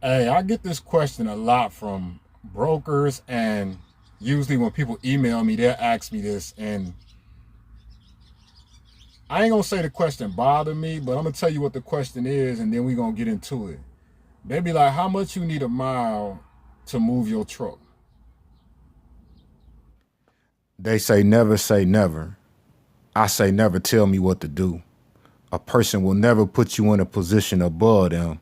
Hey, I get this question a lot from brokers, and usually when people email me, they'll ask me this, and I ain't gonna say the question bothered me, but I'm gonna tell you what the question is, and then we gonna get into it. They be like, how much you need a mile to move your truck? They say never. I say never tell me what to do. A person will never put you in a position above them.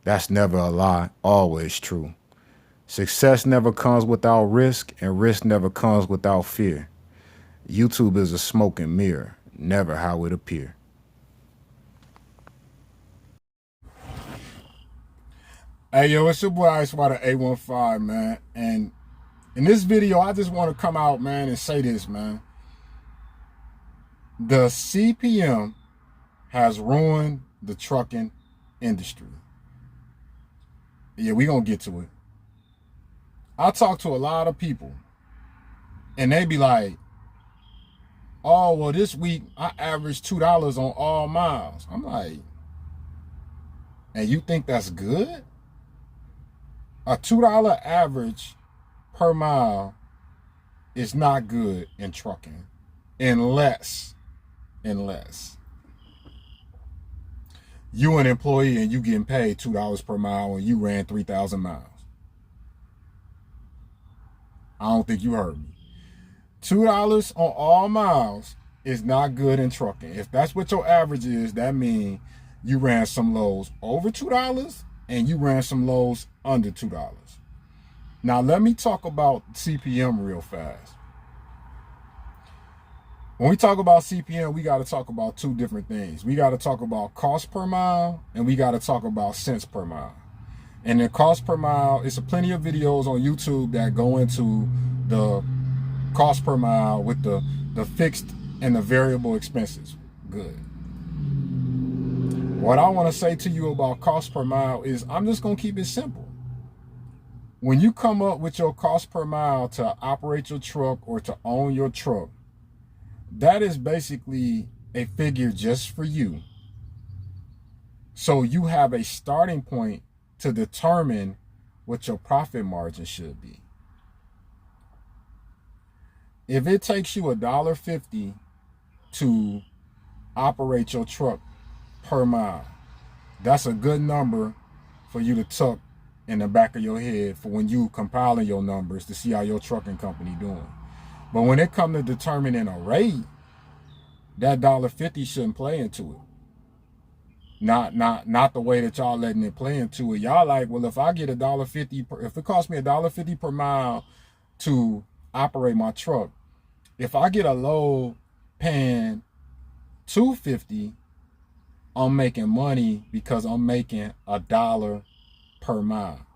That's never a lie, always true. Success never comes without risk, and risk never comes without fear. YouTube is a smoking mirror, never how it appear. Hey yo, it's your boy Ice Water 815, man. And in this video, I just want to come out, man, and say this, man. The CPM has ruined the trucking industry. Yeah, we gonna get to it. I talk to a lot of people, and they be like, oh, well, this week I averaged $2 on all miles. I'm like, and you think that's good? A $2 average per mile is not good in trucking unless you an employee and you getting paid $2 per mile and you ran 3,000 miles. I don't think you heard me. $2 on all miles is not good in trucking. If that's what your average is, that means you ran some loads over $2 and you ran some loads under $2. Now let me talk about CPM real fast. When we talk about CPM, we got to talk about two different things. We got to talk about cost per mile, and we got to talk about cents per mile. And the cost per mile, it's plenty of videos on YouTube that go into the cost per mile with the fixed and the variable expenses. Good. What I want to say to you about cost per mile is I'm just going to keep it simple. When you come up with your cost per mile to operate your truck or to own your truck, that is basically a figure just for you. So you have a starting point to determine what your profit margin should be. If it takes you $1.50 to operate your truck per mile, that's a good number for you to tuck in the back of your head for when you compiling your numbers to see how your trucking company doing. But when it comes to determining a rate, that $1.50 shouldn't play into it. Not the way that y'all letting it play into it. Y'all like, well, if I get $1.50, if it costs me $1.50 per mile to operate my truck, if I get a load paying $2.50, I'm making money because I'm making $1 per mile.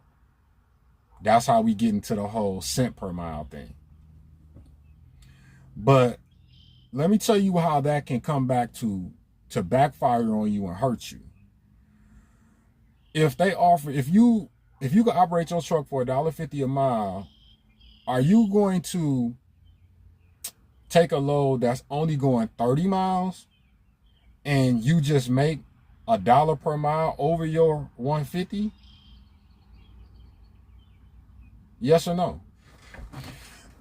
That's how we get into the whole cent per mile thing. But let me tell you how that can come back to backfire on you and hurt you. If you can operate your truck for $1.50 a mile, are you going to take a load that's only going 30 miles and you just make $1 per mile over your 150? Yes or no?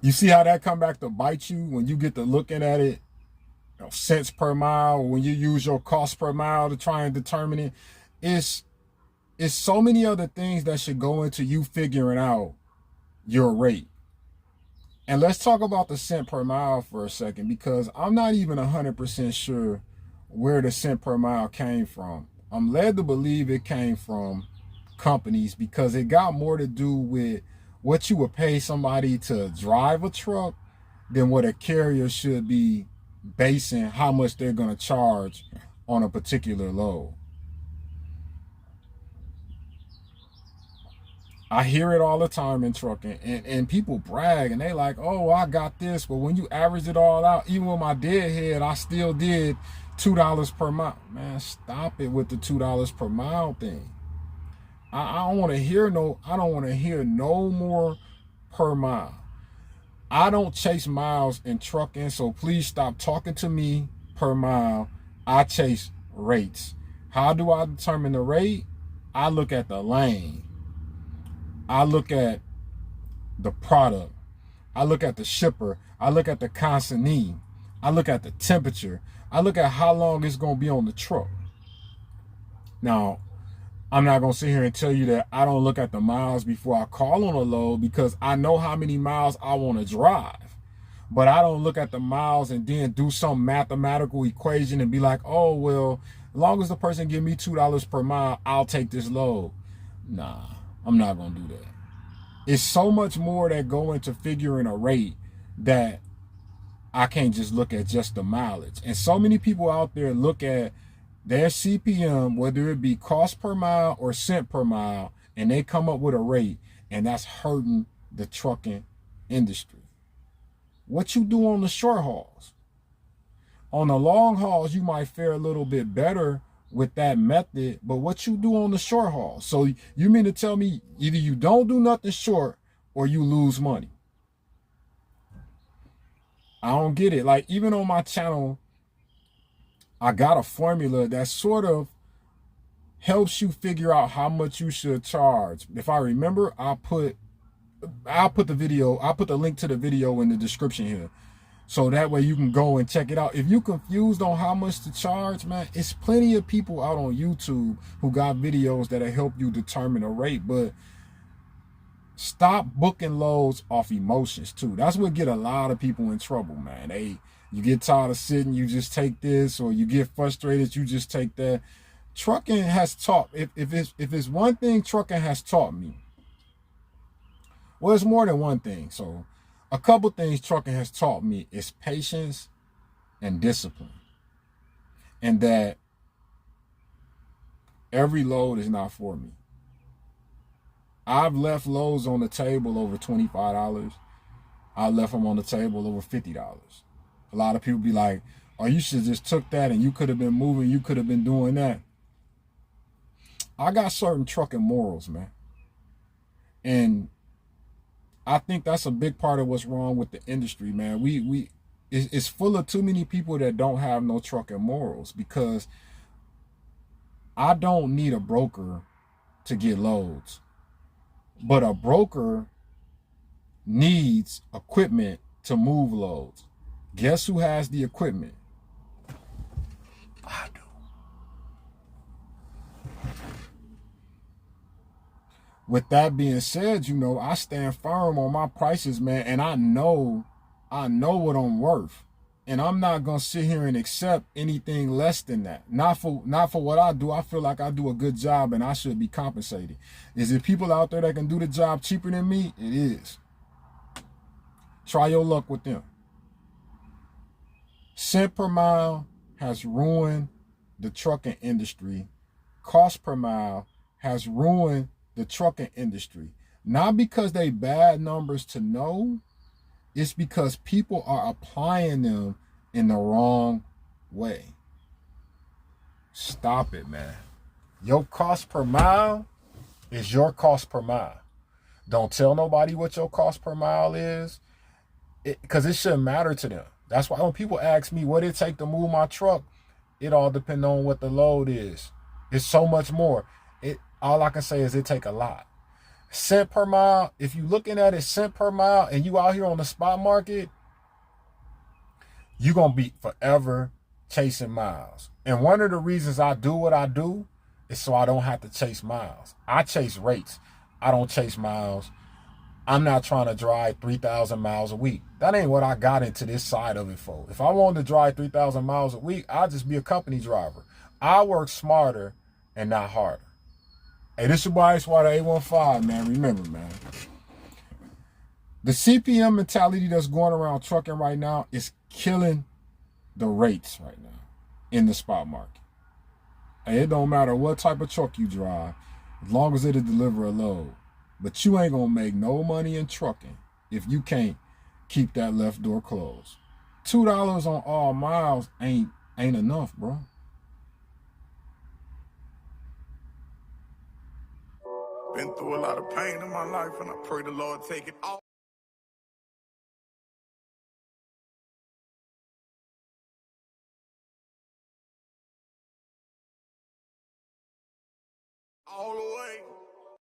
You see how that come back to bite you when you get to looking at it, cents per mile, when you use your cost per mile to try and determine it. It's so many other things that should go into you figuring out your rate. And let's talk about the cent per mile for a second, because I'm not even 100% sure where the cent per mile came from. I'm led to believe it came from companies because it got more to do with what you would pay somebody to drive a truck than what a carrier should be basing how much they're going to charge on a particular load. I hear it all the time in trucking, and people brag and they like, oh, I got this. But when you average it all out, even with my deadhead, I still did $2 per mile. Man, stop it with the $2 per mile thing. I don't want to hear no more per mile. I don't chase miles in trucking, so please stop talking to me per mile. I chase rates. How do I determine the rate? I look at the lane. I look at the product. I look at the shipper. I look at the consignee. I look at the temperature. I look at how long it's going to be on the truck. Now, I'm not going to sit here and tell you that I don't look at the miles before I call on a load, because I know how many miles I want to drive. But I don't look at the miles and then do some mathematical equation and be like, oh, well, as long as the person give me $2 per mile, I'll take this load. Nah, I'm not going to do that. It's so much more that go into figuring a rate that I can't just look at just the mileage. And so many people out there look at their CPM, whether it be cost per mile or cent per mile, and they come up with a rate, and that's hurting the trucking industry. What you do on the short hauls. On the long hauls, you might fare a little bit better with that method, but what you do on the short haul. So you mean to tell me either you don't do nothing short or you lose money? I don't get it. Like, even on my channel, I got a formula that sort of helps you figure out how much you should charge. If I remember, I'll put the link to the video in the description here. So that way you can go and check it out. If you're confused on how much to charge, man, it's plenty of people out on YouTube who got videos that'll help you determine a rate. But stop booking loads off emotions too. That's what get a lot of people in trouble, man. You get tired of sitting, you just take this, or you get frustrated, you just take that. Trucking has taught, if it's one thing trucking has taught me, well, it's more than one thing. So a couple things trucking has taught me is patience and discipline. And that every load is not for me. I've left loads on the table over $25. I left them on the table over $50. A lot of people be like, oh, you should just took that and you could have been moving, you could have been doing that. I got certain trucking morals, man. And I think that's a big part of what's wrong with the industry, man. It's full of too many people that don't have no trucking morals, because I don't need a broker to get loads, but a broker needs equipment to move loads. Guess who has the equipment? I do. With that being said, I stand firm on my prices, man, and I know what I'm worth. And I'm not gonna sit here and accept anything less than that. Not for what I do. I feel like I do a good job and I should be compensated. Is there people out there that can do the job cheaper than me? It is. Try your luck with them. Cent per mile has ruined the trucking industry. Cost per mile has ruined the trucking industry. Not because they bad numbers to know, it's because people are applying them in the wrong way. Stop it, man. Your cost per mile is your cost per mile. Don't tell nobody what your cost per mile is, because it shouldn't matter to them. That's why when people ask me what it take to move my truck, it all depends on what the load is. It's so much more. All I can say is it take a lot. Cent per mile, if you looking at it cent per mile and you out here on the spot market, you're going to be forever chasing miles. And one of the reasons I do what I do is so I don't have to chase miles. I chase rates. I don't chase miles. I'm not trying to drive 3,000 miles a week. That ain't what I got into this side of it for. If I wanted to drive 3,000 miles a week, I'd just be a company driver. I work smarter and not harder. Hey, this is your boy Ice Water 815, man. Remember, man, the CPM mentality that's going around trucking right now is killing the rates right now in the spot market. Hey, it don't matter what type of truck you drive, as long as it'll deliver a load. But you ain't gonna make no money in trucking if you can't keep that left door closed. $2 on all miles ain't enough, bro. Been through a lot of pain in my life, and I pray the Lord take it all the way.